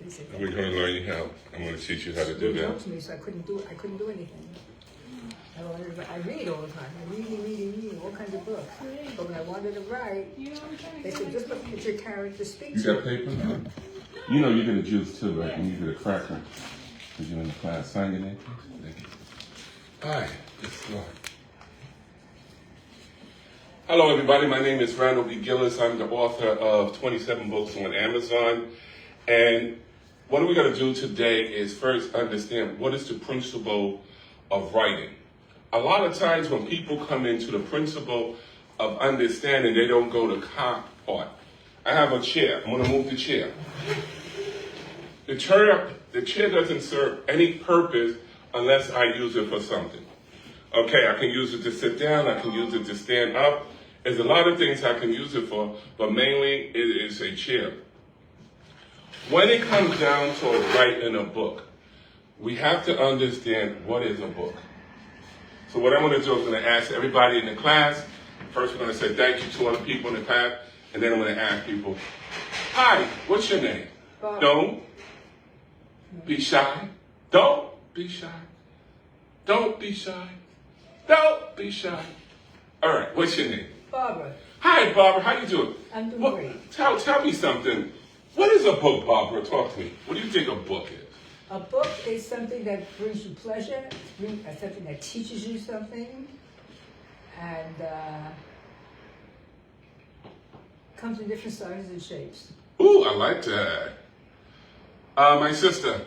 They said that. We're going to learn you how. I'm going to teach you how to do They that. helped me, so I couldn't do anything. I read all the time. I'm reading all kinds of books. But when I wanted to write, they said, just look at your character speak You to got paper? You know you get a juice too, right? And you get a cracker. Because you're in the class. Sign your name, please. Thank you. Hi. It's Lord. Hello, everybody. My name is Randall Gillis. I'm the author of 27 books on Amazon. And what we're going to do today is first understand what is the principle of writing. A lot of times when people come into the principle of understanding, they don't go to cop part. I have a chair. I'm going to move the chair. The chair doesn't serve any purpose unless I use it for something. Okay, I can use it to sit down. I can use it to stand up. There's a lot of things I can use it for, but mainly it is a chair. When it comes down to writing a book, we have to understand what is a book. So what I'm going to do is I'm going to ask everybody in the class. First, we're going to say thank you to other people in the class, and then I'm going to ask people, hi, what's your name? Bob. Don't be shy. Don't be shy. Don't be shy. Don't be shy. All right, what's your name? Barbara. Hi, Barbara. How you doing? I'm doing great. Tell me something. What is a book, Barbara? Talk to me. What do you think a book is? A book is something that brings you pleasure, something that teaches you something, and comes in different sizes and shapes. Ooh, I like that. My sister.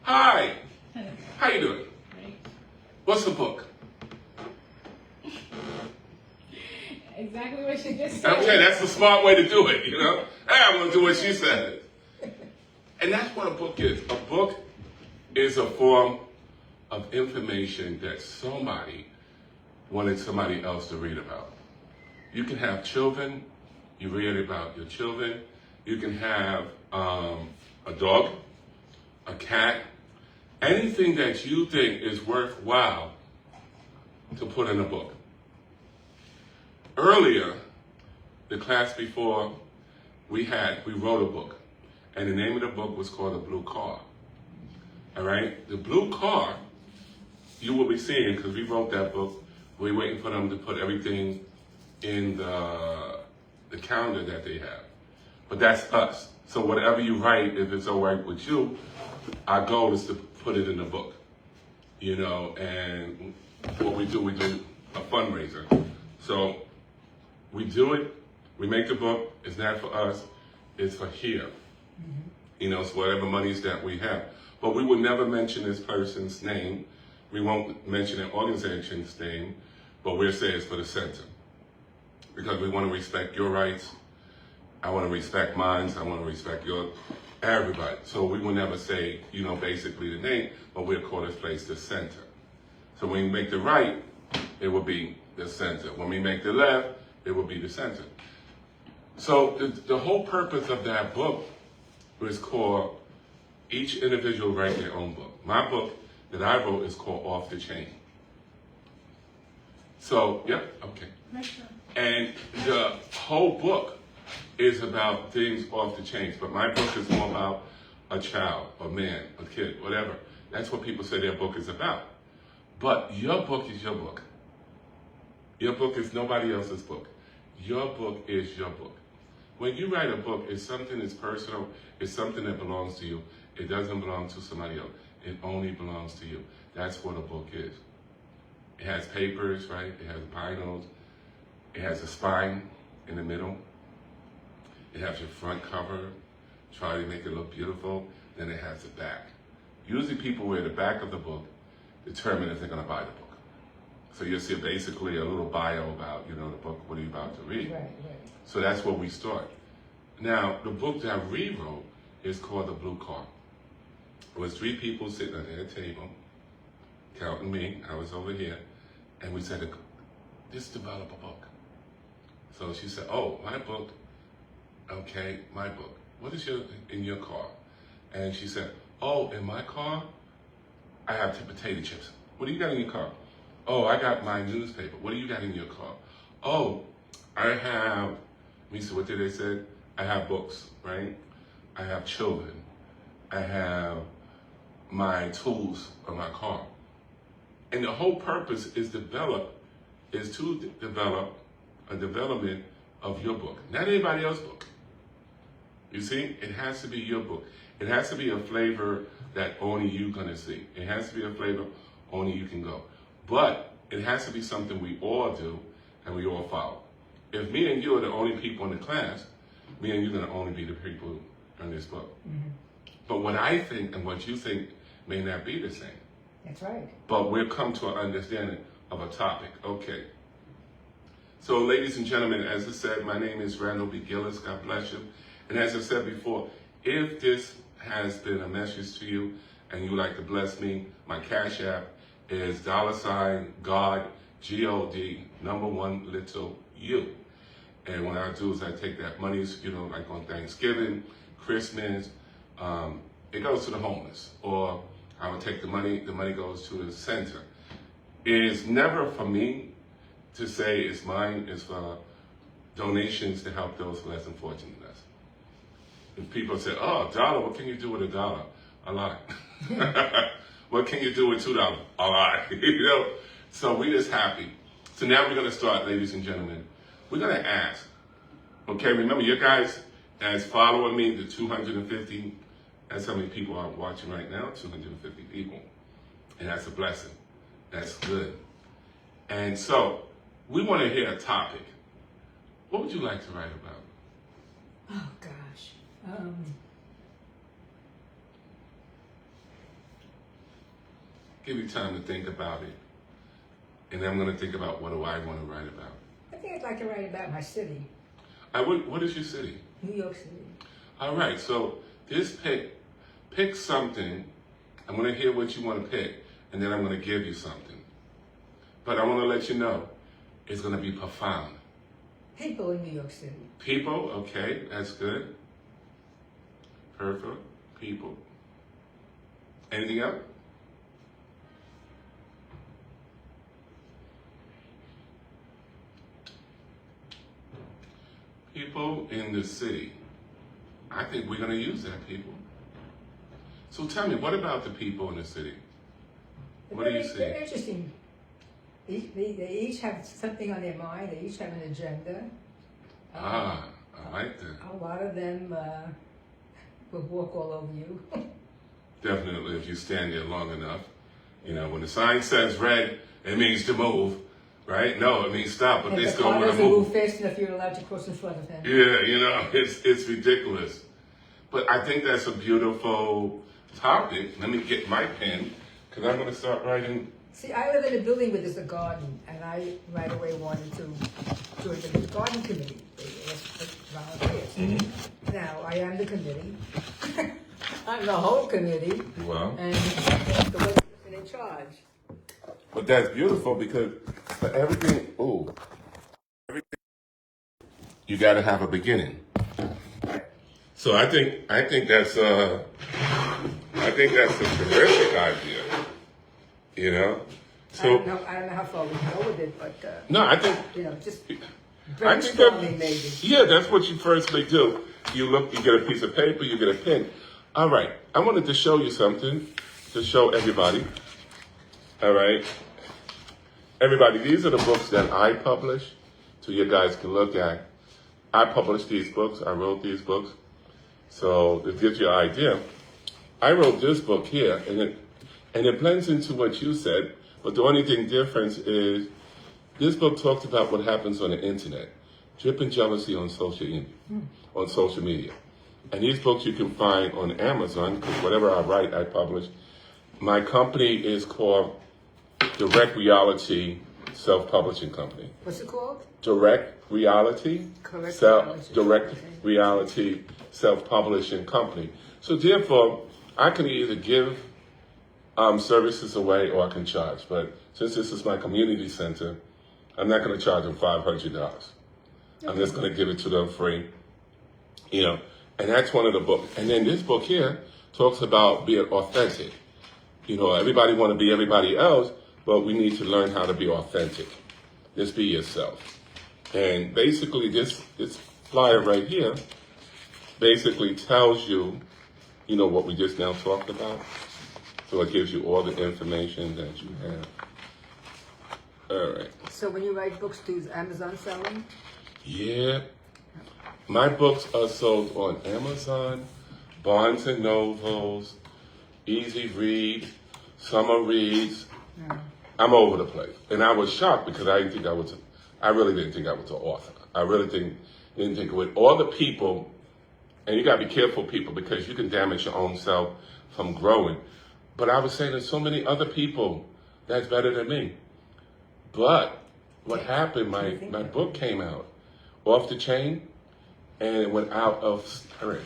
Hi. How you doing? Great. What's a book? Exactly what she just said. Okay, that's the smart way to do it, you know? Hey, I'm going to do what she said. And that's what a book is. A book is a form of information that somebody wanted somebody else to read about. You can have children, you read about your children. You can have a dog, a cat, anything that you think is worthwhile to put in a book. Earlier, the class before, we wrote a book. And the name of the book was called The Blue Car. All right? The blue car, you will be seeing, because we wrote that book, we're waiting for them to put everything in the calendar that they have. But that's us. So whatever you write, if it's all right with you, our goal is to put it in the book. You know, and what we do a fundraiser. So we do it, we make the book, it's not for us, it's for here. You know, so whatever monies that we have. But we will never mention this person's name. We won't mention an organization's name, but we'll say it's for the center. Because we want to respect your rights. I want to respect mine. I want to respect everybody. So we will never say, you know, basically the name, but we'll call this place the center. So when we make the right, it will be the center. When we make the left, it will be the center. So the whole purpose of that book was called each individual write their own book. My book that I wrote is called Off the Chain. So, yeah, okay. And the whole book is about things off the chains. But my book is more about a child, a man, a kid, whatever. That's what people say their book is about. But your book is your book. Your book is nobody else's book. Your book is your book. When you write a book, it's something that's personal. It's something that belongs to you. It doesn't belong to somebody else. It only belongs to you. That's what a book is. It has papers, right? It has vinyls. It has a spine in the middle. It has your front cover. Try to make it look beautiful. Then it has the back. Usually people wear the back of the book, determine if they're going to buy the book. So you'll see basically a little bio about, you know, the book, what are you about to read. Right. So that's where we start. Now, the book that I rewrote is called The Blue Car. It was 3 people sitting at a table, counting me, I was over here, and we said, let's develop a book. So she said, oh, my book, okay, my book. What is in your car? And she said, oh, in my car, I have potato chips. What do you got in your car? Oh, I got my newspaper. What do you got in your car? Oh, I have, let me see, what did they say? I have books, right? I have children. I have my tools on my car. And the whole purpose is to develop a development of your book, not anybody else's book. You see, it has to be your book. It has to be a flavor that only you're gonna see. It has to be a flavor only you can go. But it has to be something we all do and we all follow. If me and you are the only people in the class, me and you're gonna only be the people in this book. Mm-hmm. But what I think and what you think may not be the same. That's right. But we'll come to an understanding of a topic. Okay. So, ladies and gentlemen, as I said, my name is Randall B. Gillis. God bless you. And as I said before, if this has been a message to you and you would like to bless me, my Cash App is $God, G-O-D, number 1 little U. And what I do is I take that money, like on Thanksgiving, Christmas, it goes to the homeless. Or I would take the money goes to the center. It is never for me to say it's mine, it's for donations to help those less fortunate than us. If people say, oh, $1, what can you do with $1? A lot. What can you do with $2? A lot. So we're just happy. So now we're going to start, ladies and gentlemen. We're going to ask. Okay, remember, you guys as following me, the 250, that's how many people are watching right now, 250 people. And that's a blessing. That's good. And so we want to hear a topic. What would you like to write about? Oh, gosh. Give you time to think about it. And then I'm going to think about what do I want to write about. I think I'd like to write about my city. What is your city? New York City. All right, so just pick something. I'm going to hear what you want to pick, and then I'm going to give you something. But I want to let you know, it's going to be profound. People in New York City. People, okay, that's good. Perfect. People. Anything else? People in the city. I think we're going to use that, people. So tell me, what about the people in the city? What do you see? They're interesting. They each have something on their mind. They each have an agenda. I like that. A lot of them will walk all over you. Definitely, if you stand there long enough. When the sign says red, it means to move, right? No, it means stop, but they still want to move. Fast enough, you're allowed to cross in front of them. Yeah, it's ridiculous. But I think that's a beautiful topic. Let me get my pen, because I'm going to start writing. See, I live in a building where there's a garden, and I right away wanted to join the garden committee. They asked for volunteers. Mm-hmm. Now, I am the committee. I'm the whole committee. Well. And the one person in charge. But that's beautiful because for everything, you got to have a beginning. So I think that's a terrific idea. So I don't know how far we can go with it, but no, I think just I think brainstorming maybe. Yeah, that's what you firstly do. You get a piece of paper, you get a pen. All right, I wanted to show you something to show everybody. All right, everybody, these are the books that I publish, so you guys can look at. I published these books. I wrote these books, so it gives you an idea. I wrote this book here, and it blends into what you said, but the only thing difference is this book talks about what happens on the internet, dripping jealousy on social media. And these books you can find on Amazon, because whatever I write, I publish. My company is called Direct Reality Self-Publishing Company. What's it called? Direct Reality Self-Publishing Company. So therefore, I can either give services away or I can charge. But since this is my community center, I'm not going to charge them $500. I'm just going to give it to them free. And that's one of the books. And then this book here talks about being authentic. Everybody want to be everybody else, but we need to learn how to be authentic. Just be yourself. And basically this flyer right here basically tells you you know, what we just now talked about. So it gives you all the information that you have. All right. So when you write books, does Amazon sell them? Yeah. My books are sold on Amazon, Barnes and Nobles, Easy Read, Summer Reads. No. I'm over the place. And I was shocked because I really didn't think I was an author. I really didn't think with all the people, and you gotta be careful, people, because you can damage your own self from growing. But I was saying there's so many other people that's better than me. But what happened, my book came out off the chain and it went out of print.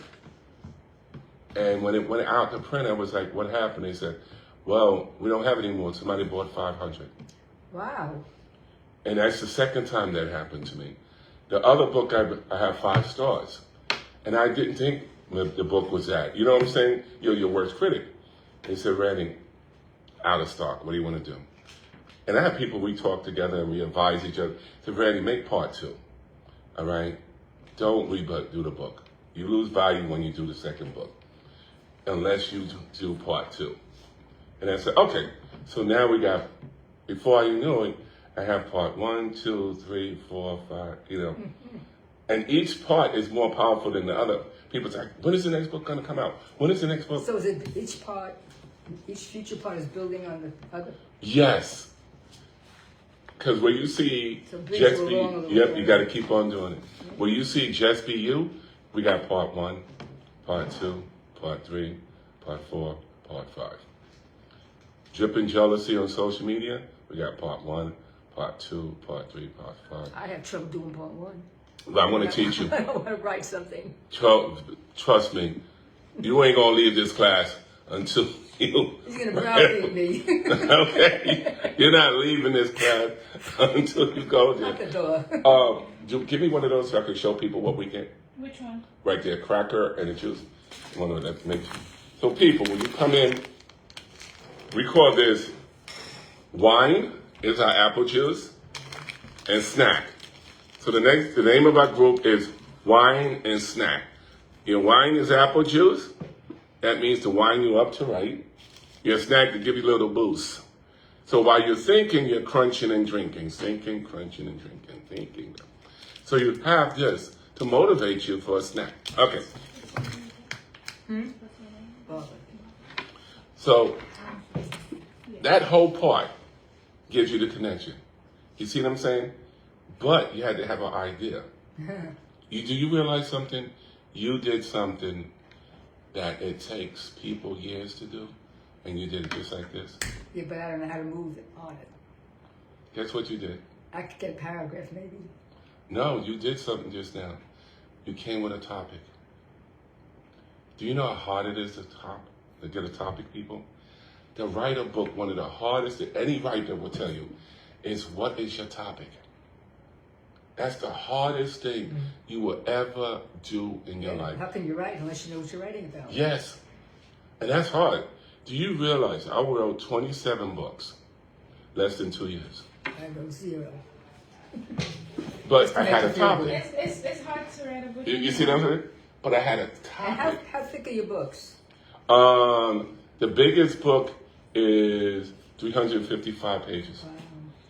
And when it went out to print, I was like, what happened? They said, well, we don't have it anymore. Somebody bought 500. Wow. And that's the second time that happened to me. The other book, I have 5 stars. And I didn't think the book was that. You know what I'm saying? You're your worst critic. They said, Randy, out of stock. What do you want to do? And I have people, we talk together and we advise each other. I said, Randy, make part 2. All right? Don't do the book. You lose value when you do the second book. Unless you do part 2. And I said, okay. So now we got, before I knew it, I have part 1, 2, 3, 4, 5, you know. And each part is more powerful than the other. People say, when is the next book going to come out? When is the next book? So is it each future part is building on the other? Yes. Because where you see So Just Be, yep, you got to keep on doing it. Where you see Just Be You, we got part 1, part 2, part 3, part 4, part 5. Dripping Jealousy on social media, we got part 1, part 2, part 3, part 5. I have trouble doing part 1. But I'm going to teach you. I don't want to write something. Trust me, you ain't going to leave this class until you... He's going to browbeat me. Okay? You're not leaving this class until you go there. Out the door. Give me one of those so I can show people what we get. Which one? Right there, cracker and the juice. One of that makes. So people, when you come in, we call this wine is our apple juice and snack. So the name of our group is wine and snack. Your wine is apple juice. That means to wind you up to write. Your snack to give you a little boost. So while you're thinking, you're crunching and drinking. Thinking, crunching and drinking, thinking. So you have this to motivate you for a snack. Okay. So that whole part gives you the connection. You see what I'm saying? But you had to have an idea. Do you realize something? You did something that it takes people years to do, and you did it just like this. Yeah, but I don't know how to move on it. Guess what you did? I could get a paragraph maybe. No, you did something just now. You came with a topic. Do you know how hard it is to get a topic, people? To write a book, one of the hardest that any writer will tell you is what is your topic? That's the hardest thing you will ever do in your life. How can you write unless you know what you're writing about? Yes. And that's hard. Do you realize I wrote 27 books, less than 2 years? I wrote 0. But I had a topic. It's hard to write a book. You see what I'm saying? But I had a And topic. how thick are your books? The biggest book is 355 pages. Wow.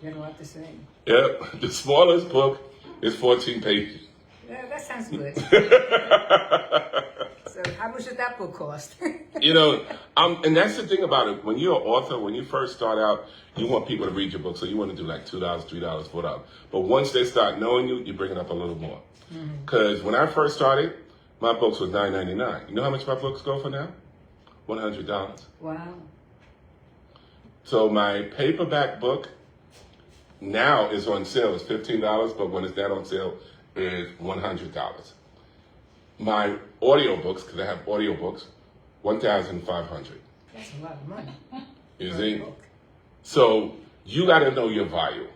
You're a lot the same. Yep. The smallest book is 14 pages. Yeah, that sounds good. So how much did that book cost? You know, and that's the thing about it. When you're an author, when you first start out, you want people to read your book. So you want to do like $2, $3, $4. But once they start knowing you, you bring it up a little more. Because when I first started, my books was $9.99. You know how much my books go for now? $100. Wow. So my paperback book now is on sale. It's $15, but when it's not on sale, it's $100. My audiobooks, because I have audiobooks, $1,500. That's a lot of money. You for a see? book. So you got to know your value.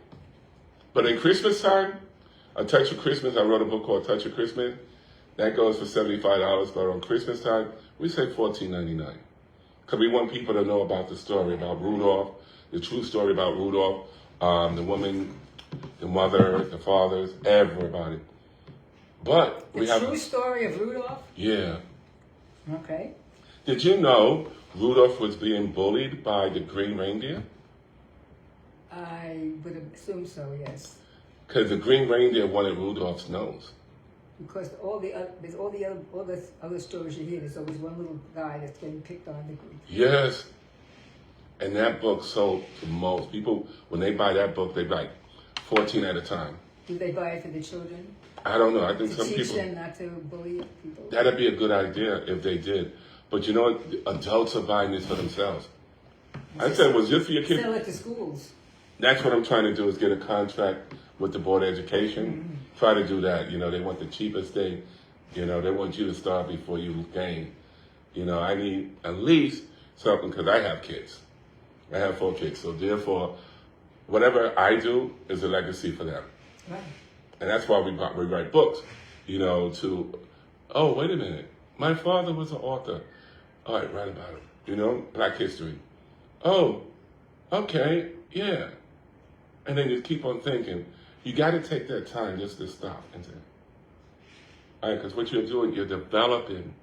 But in Christmas time, A Touch of Christmas, I wrote a book called Touch of Christmas. That goes for $75, but on Christmas time, we say $14.99. Because we want people to know about the story about Rudolph, the true story about Rudolph, the woman, the mother, the fathers, everybody. But we have The true story of Rudolph? Yeah. Okay. Did you know Rudolph was being bullied by the green reindeer? I would assume so, yes. Because the green reindeer wanted Rudolph's nose. Because there's all the other stories you hear. There's always one little guy that's getting picked on the group. Yes. And that book sold to most people. When they buy that book, they buy 14 at a time. Do they buy it for the children? I don't know. I think To some teach people. them not to bully people? That'd be a good idea if they did. But you know what? Adults are buying this for themselves. I said, was this for your kids? Sell it to schools. That's what I'm trying to do, is get a contract with the Board of Education. Try to do that. You know, they want the cheapest thing. You know, they want you to start before you gain. You know, I need at least something, because I have kids. I have 4 kids. So therefore, whatever I do is a legacy for them. Right. And that's why we write books, you know, oh, wait a minute. My father was an author. All right, write about him. You know, Black history. Oh, okay, yeah. And then you keep on thinking. You got to take that time just to stop and say, all right, because what you're doing, you're developing,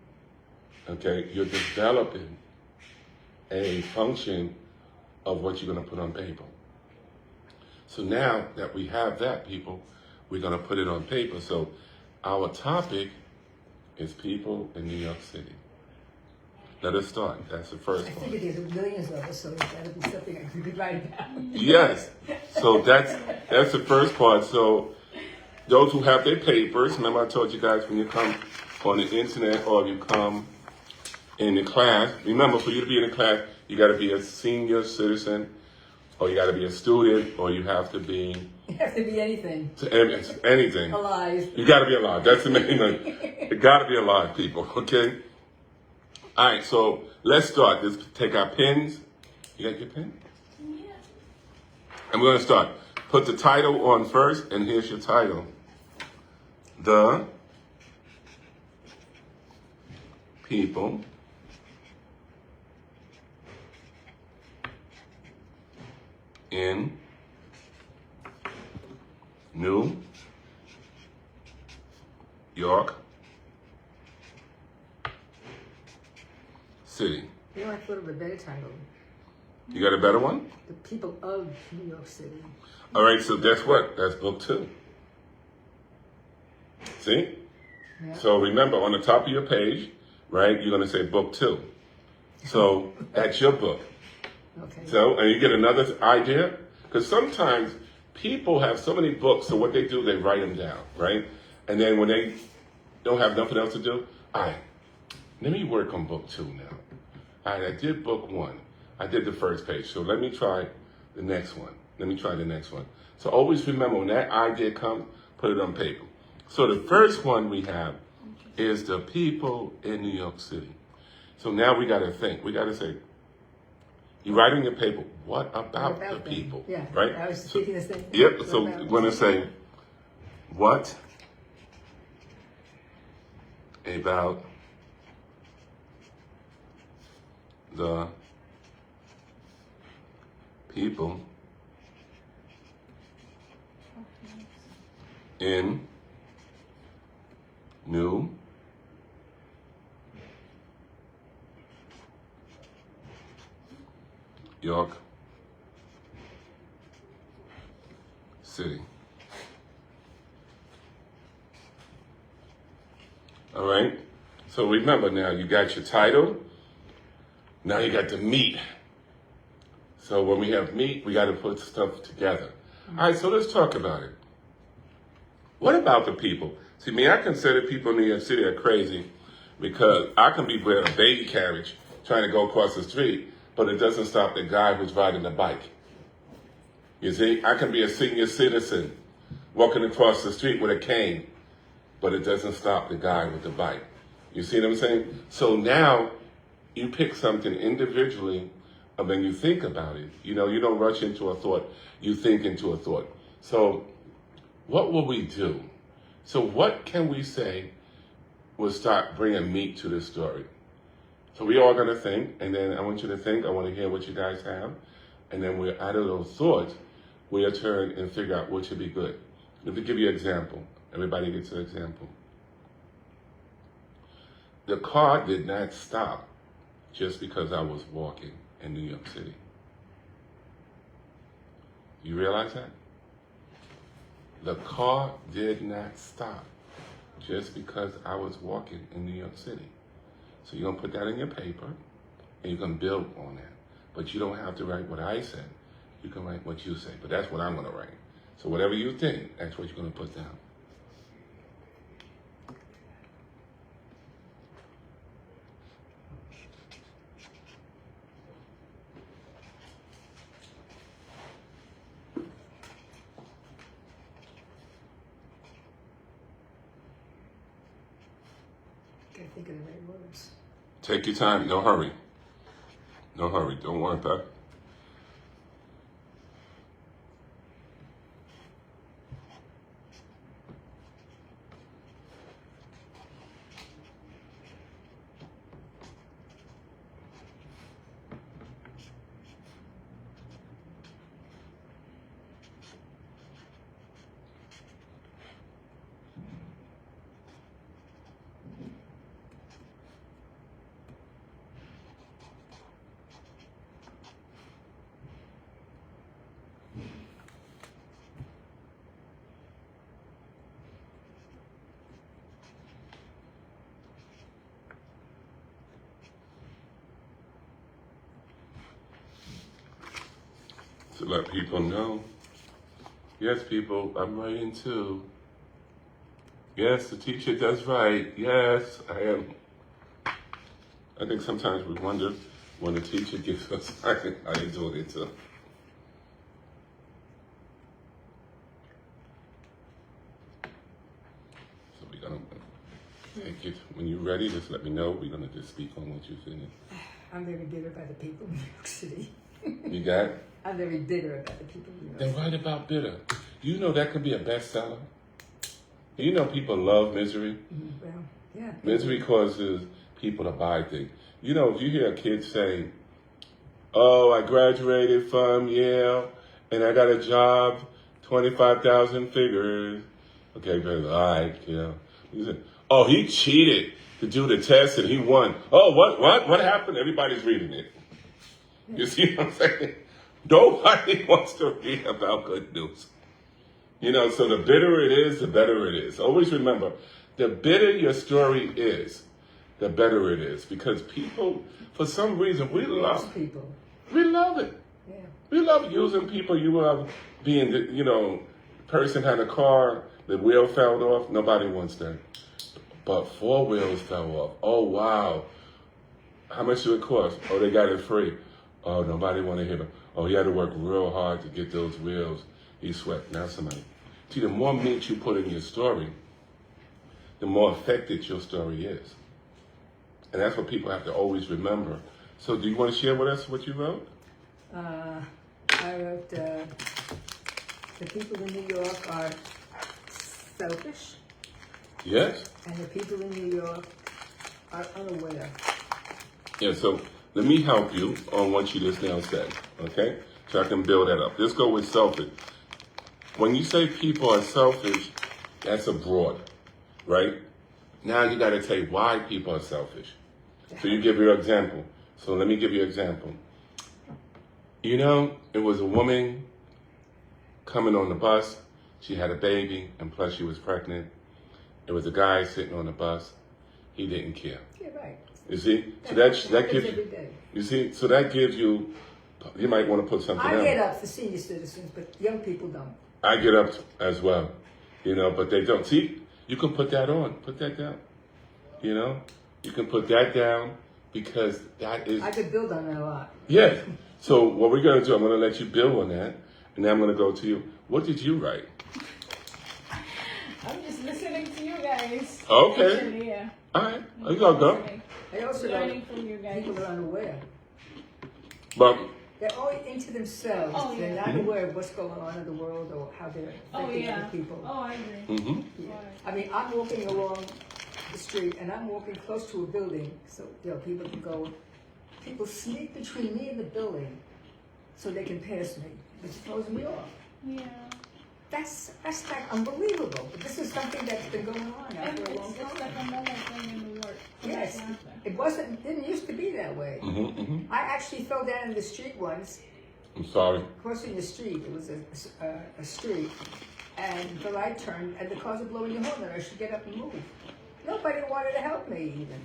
okay? You're developing a function of what you're going to put on paper. So now that we have that, people, we're going to put it on paper. So our topic is people in New York City. Let us start. That's the first I part. figured there's millions of us, so that'll be something I could write about. Yes. So that's the first part. So those who have their papers, remember I told you guys when you come on the internet or you come in the class, remember for you to be in the class, you got to be a senior citizen, or you got to be a student, or you have to be... You have to be anything. Anything. Alive. You got to be alive. That's the main thing. You got to be alive, people, okay? All right, so let's start. Let's take our pens. You got your pen? Yeah. And we're going to start. Put the title on first, and here's your title. The people in New York City. You know, I thought of a better title. You got a better one? The People of New York City. All right, so guess what? That's book 2. See? Yeah. So remember, on the top of your page, right, you're going to say book 2. So that's your book. Okay. So, and you get another idea? Because sometimes people have so many books, so what they do, they write them down, right? And then when they don't have nothing else to do, all right, let me work on book 2 now. All right, I did book 1. I did the first page, so let me try the next one. Let me try the next one. So always remember, when that idea comes, put it on paper. So the first one we have is the people in New York City. So now we got to think. We got to say, you write in your paper, what about the them? people? Yeah. Right? I was thinking the same thing. Yep. What So about we're going to say, what about the people in New York City? All right. So remember now, you got your title. Now you got the meat. So when we have meat, we got to put stuff together. All right, so let's talk about it. What about the people? See, me, I consider people in New York City are crazy because I can be with a baby carriage trying to go across the street, but it doesn't stop the guy who's riding the bike. You see, I can be a senior citizen walking across the street with a cane, but it doesn't stop the guy with the bike. You see what I'm saying? So now you pick something individually, and then you think about it. You know, you don't rush into a thought, you think into a thought. So what will we do? So what can we say will start bringing meat to this story? So we all going to think, and then I want you to think, I want to hear what you guys have, and then we're out of those thoughts, we'll turn and figure out what should be good. Let me give you an example. Everybody gets an example. The car did not stop just because I was walking in New York City. You realize that? The car did not stop just because I was walking in New York City. So you're going to put that in your paper, and you're going to build on that. But you don't have to write what I said. You can write what you say. But that's what I'm going to write. So whatever you think, that's what you're going to put down. Can't think of the right words. Take your time. No hurry. No hurry. Don't worry about it. To let people know. Yes, people, I'm writing too. Yes, the teacher does write. Yes, I am. I think sometimes we wonder when the teacher gives us writing, how they doing it too. So we're gonna take it. When you're ready, just let me know. We're gonna just speak on what you're feeling. I'm very bitter about the people in New York City. You got it? I'm very bitter about the people in New York Then City. write about bitter. You know that could be a bestseller. You know people love misery. Well, yeah. Misery causes people to buy things. You know, if you hear a kid say, "Oh, I graduated from Yale and I got a job, 25,000 figures." Okay, very all right, you know. You say, "Oh, he cheated to do the test and he won." Oh, what happened? Everybody's reading it. You see what I'm saying? Nobody wants to read about good news. You know, so the bitter it is, the better it is. Always remember, the bitter your story is, the better it is. Because people, for some reason, we love people. We love it. Yeah. We love using people. You love being, you know, person had a car, the wheel fell off. Nobody wants that. But 4 wheels fell off. Oh, wow. How much did it cost? Oh, they got it free. Oh, nobody want to hear it. Oh, he had to work real hard to get those wheels. He sweat. Now somebody. See, the more meat you put in your story, the more effective your story is. And that's what people have to always remember. So do you want to share with us what you wrote? I wrote, the people in New York are selfish, Yes. and the people in New York are unaware. Yeah, so let me help you on what you just now said, okay? So I can build that up. Let's go with selfish. When you say people are selfish, that's abroad, right? Now you got to tell why people are selfish. So you give your example. So let me give you an example. You know, it was a woman coming on the bus. She had a baby, and plus she was pregnant. It was a guy sitting on the bus. He didn't care. Yeah, right. You see? So that gives every you, day. you see? So that gives you, you might want to put something I else. get up for senior citizens, but young people don't. I get up as well, you know, but they don't. See, you can put that on. Put that down. You know? You can put that down because that is... I could build on that a lot. Yes. So what we're going to do, I'm going to let you build on that, and then I'm going to go to you. What did you write? I'm just listening to you guys. Okay. Actually, yeah. All right. You go. Listening. I also Learning know from you guys. people are unaware. But They're all into themselves. Oh, yeah. They're not aware of what's going on in the world or how they're Oh, affecting yeah. other people. Oh, I agree. mm-hmm. Yeah. I mean, I'm walking along the street and I'm walking close to a building so people can go. People sneak between me and the building so they can pass me, which throws me off. Yeah. That's like unbelievable. But this is something that's been going on now And for a long it's time. like a normal thing in New York. Yes, it didn't used to be that way. I actually fell down in the street once, I'm sorry. crossing the street. It was a street, and the light turned, and the cars were blowing the horn, and I should get up and move. Nobody wanted to help me even.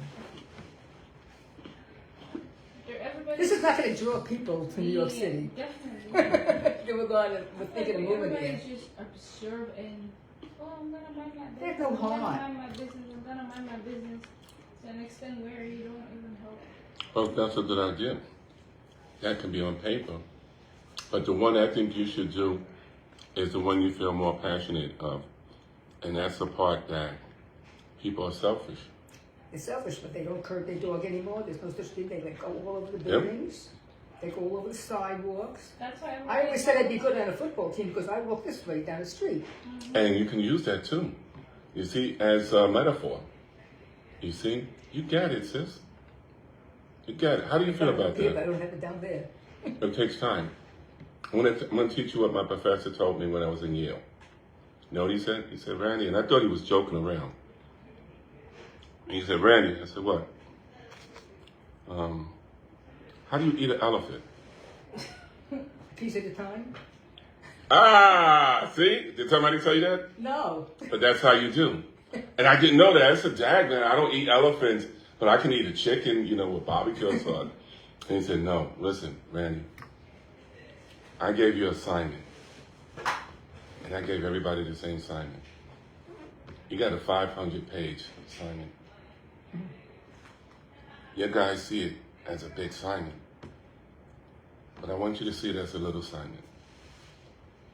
This is not going to draw people to New York City. Definitely. They were thinking of moving Everybody here. just observe and, I'm gonna mind my business. There's no I'm harm. gonna mind my business. I'm gonna mind my business. To an extent where you don't even help. Well, that's a good idea. That can be on paper. But the one I think you should do is the one you feel more passionate of. And that's the part that people are selfish. They're selfish, but they don't curb their dog anymore. There's no such thing. They like go all over the buildings. They go all over the sidewalks. That's why I always said I'd be good on a football team because I walk this way down the street. And you can use that too. You see, as a metaphor. You see, you get it, sis. You get it. How do you feel about I that? don't have it down there. It takes time. I'm going to teach you what my professor told me when I was in Yale. You know what he said? He said, Randy, and I thought he was joking around. And he said, Randy, I said, what? How do you eat an elephant? A piece at a time? Ah, see? Did somebody tell you that? No. But that's how you do. And I didn't know that. I said, Dad, man, I don't eat elephants, but I can eat a chicken, with barbecue sauce. And he said, no, listen, Randy, I gave you an assignment. And I gave everybody the same assignment. You got a 500-page assignment. You guys see it as a big assignment. But I want you to see it as a little assignment.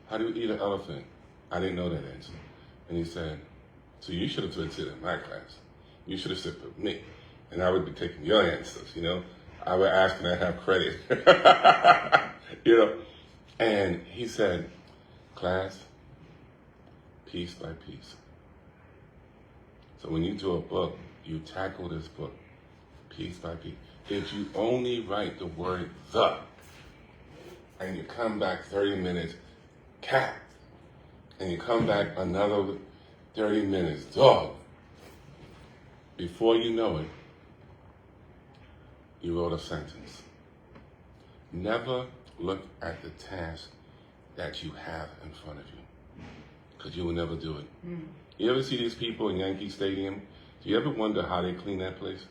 How do you eat an elephant? I didn't know that answer. And he said, so you should have sit in my class. You should have sit with me. And I would be taking your answers, I would ask and I have credit. And he said, class, piece by piece. So when you do a book, you tackle this book piece by piece. If you only write the word the, and you come back 30 minutes, cat, and you come back another 30 minutes, dog, before you know it, you wrote a sentence. Never look at the task that you have in front of you, because you will never do it. You ever see these people in Yankee Stadium? Do you ever wonder how they clean that place?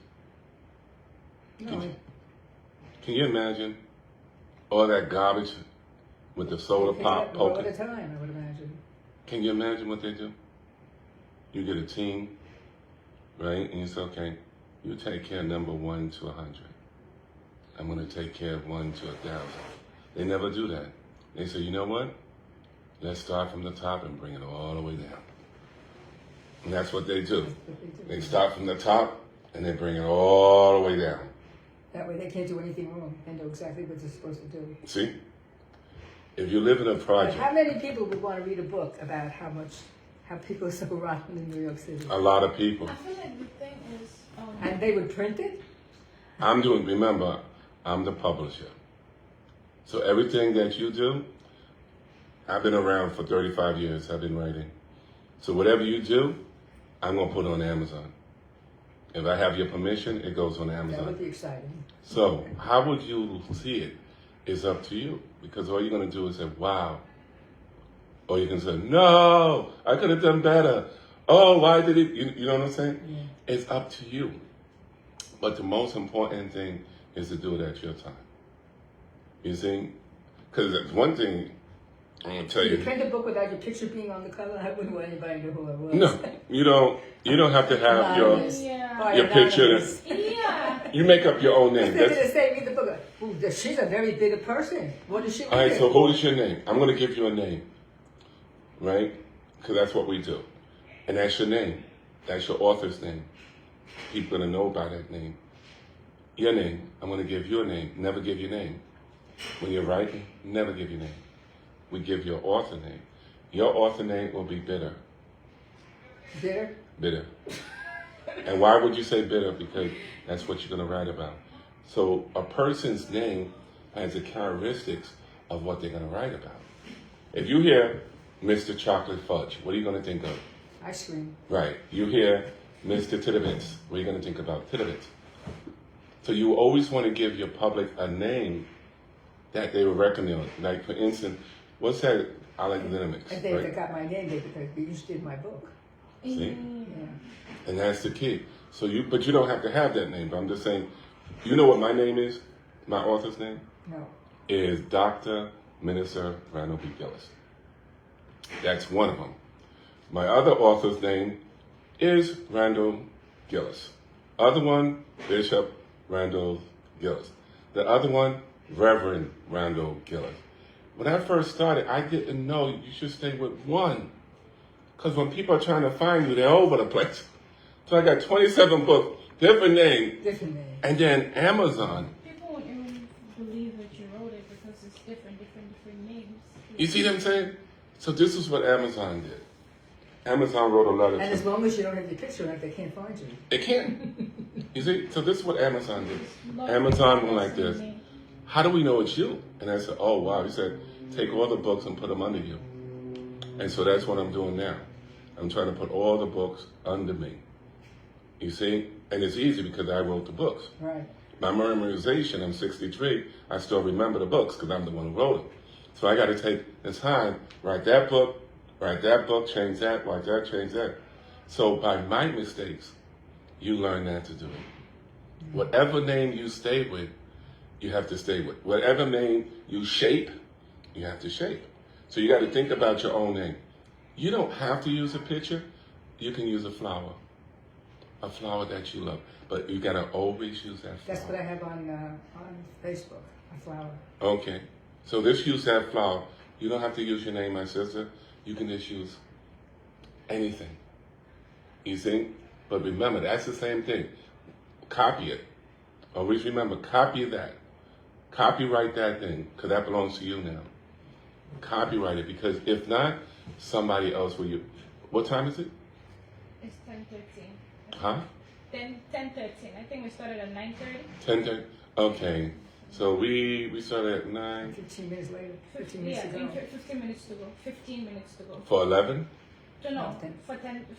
No. Can you imagine all that garbage with the soda pop All poking? the time, I would imagine. Can you imagine what they do? You get a team, right? And you say, okay, you take care of number 1 to 100. I'm going to take care of 1 to 1,000. They never do that. They say, you know what? Let's start from the top and bring it all the way down. And that's what they do. They start from the top and they bring it all the way down. That way they can't do anything wrong. They know exactly what they're supposed to do. See? If you live in a But project, how many people would want to read a book about how people are so rotten in New York City? a lot of people. I feel like the thing is, And they would print it? Remember, I'm the publisher. So everything that you do, I've been around for 35 years. I've been writing. So whatever you do, I'm going to put it on Amazon. If I have your permission, it goes on That Amazon. would be exciting. So how would you see it? It's up to you. Because all you're going to do is say, wow. Or you can say, no, I could have done better. Oh, why did it? You know what I'm saying? Yeah. It's up to you. But the most important thing is to do it at your time. You see? Because that's one thing I'm going to tell You you. print a book without your picture being on the cover? I wouldn't want anybody to know who I was. No, you don't have to have Anonymous. Yeah. your picture. Anonymous. Yeah. You make up your own name. They're going That's, to say, read the book. Ooh, she's a very big person. What does she all right, read? so what is your name? I'm going to give you a name. Right? Because that's what we do. And that's your name. That's your author's name. People are going to know about that name. Your name. I'm going to give you a name. Never give your name. When you're writing, never give your name. We give your author name. Your author name will be Bitter. Bitter? Bitter. And why would you say bitter? Because that's what you're going to write about. So a person's name has the characteristics of what they're going to write about. If you hear Mr. Chocolate Fudge, what are you going to think of? Ice cream. Right. You hear Mr. Titovitz. What are you going to think about Titovitz? So you always want to give your public a name that they will recognize. Like, for instance, what's that? I like Linux. If they right? got my name, they could be interested in my book. See? Yeah. And that's the key. So but you don't have to have that name. But I'm just saying, you know what my name is? My author's name No. is Dr. Minister Randall B. Gillis. That's one of them. My other author's name is Randall Gillis. Other one, Bishop Randall Gillis. The other one, Reverend Randall Gillis. When I first started, I didn't know you should stay with one. Because when people are trying to find you, they're all over the place. So I got 27 books, different names. Different name. And then Amazon. People won't even believe that you wrote it because it's different names. You see what I'm saying? So this is what Amazon did. Amazon wrote a letter And to as long as you don't have your picture on it, they can't find you. It can't. You see? So this is what Amazon did. Amazon went like this. How do we know it's you? And I said, oh, wow. He said, take all the books and put them under you. And so that's what I'm doing now. I'm trying to put all the books under me. You see? And it's easy because I wrote the books. Right. My memorization, I'm 63, I still remember the books because I'm the one who wrote them. So I got to take the time, write that book, change that, write that, change that. So by my mistakes, you learn that to do it. Whatever name you stay with, you have to stay with. Whatever name you shape, you have to shape. So you got to think about your own name. You don't have to use a picture. You can use a flower that you love. But you got to always use that flower. That's what I have on Facebook, a flower. Okay. So this use that flower. You don't have to use your name, my sister. You can just use anything. You see? But remember, that's the same thing. Copy it. Always remember, copy that. Copyright that thing, because that belongs to you now. Copyright it, because if not, somebody else will use. What time is it? It's 10:13. Huh? 10:13. I think we started at 9:30. 10:30? Okay. So we started at 9. 15 minutes later. 15 minutes Yeah, ago. 15 minutes to go. 15 minutes to go. For 11? No, 10.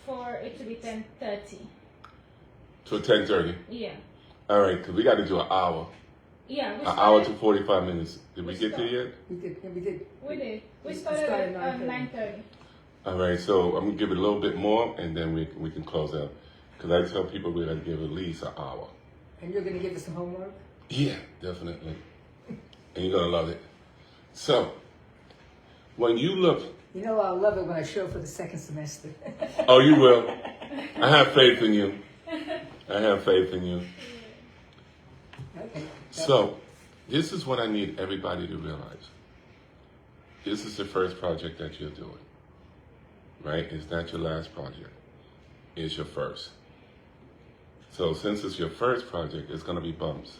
for it to be 10:30. To 10:30. Yeah. All right, because we got to do an hour. Yeah, we An started. hour to 45 minutes. Did we We get there start. yet? We did. Yeah, we did. We did. We We started started at 9:30. 9:30. All right, so I'm going to give it a little bit more, and then we can close out. Because I tell people we got to give at least an hour. And you're going to give us some homework? Yeah, definitely. And you're going to love it. So, when you look... You know, I'll love it when I show for the second semester. Oh, you will. I have faith in you. I have faith in you. Okay. So, this is what I need everybody to realize. This is the first project that you're doing. Right? It's not your last project. It's your first. So since it's your first project, it's going to be bumps.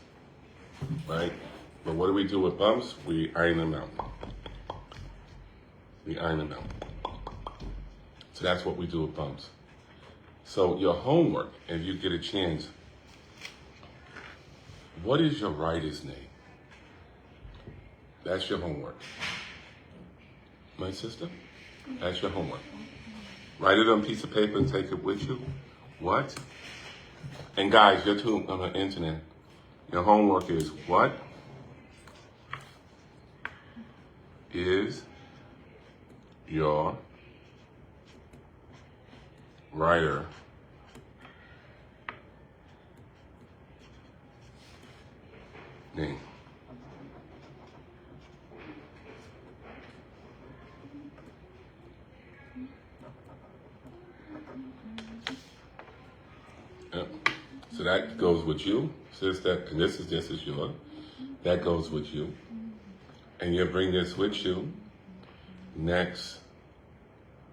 Right? But what do we do with bumps? We iron them out. We iron them out. So that's what we do with bumps. So your homework, if you get a chance, what is your writer's name? That's your homework. My sister? That's your homework. Write it on a piece of paper and take it with you. What? And guys, you're too on the internet. Your homework is what is your writer name? Yep. So that goes with you. Sister, and this is yours. That goes with you. And you'll bring this with you next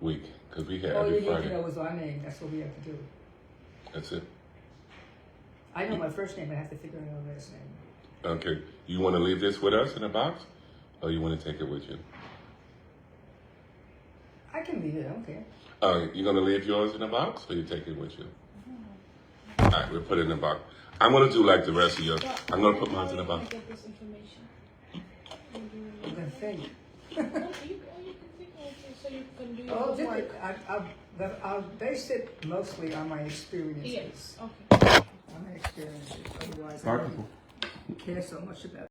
week. Because we have All you every need to Friday. know is our name. That's what we have to do. That's it. I know my first name. I have to figure out my last name. Okay. You want to leave this with us in a box? Or you want to take it with you? I can leave it. I don't care. You going to leave yours in a box? Or you take it with you? All right, we'll put it in a box. I'm going to do like the rest of yours. I'm going to put mine in a box. Get this information. I'm going to faint. You can think of it so you can do your Oh, homework. But I'll base it mostly on my experiences. Yes, okay. On my experiences. Otherwise, I Practical. don't care so much about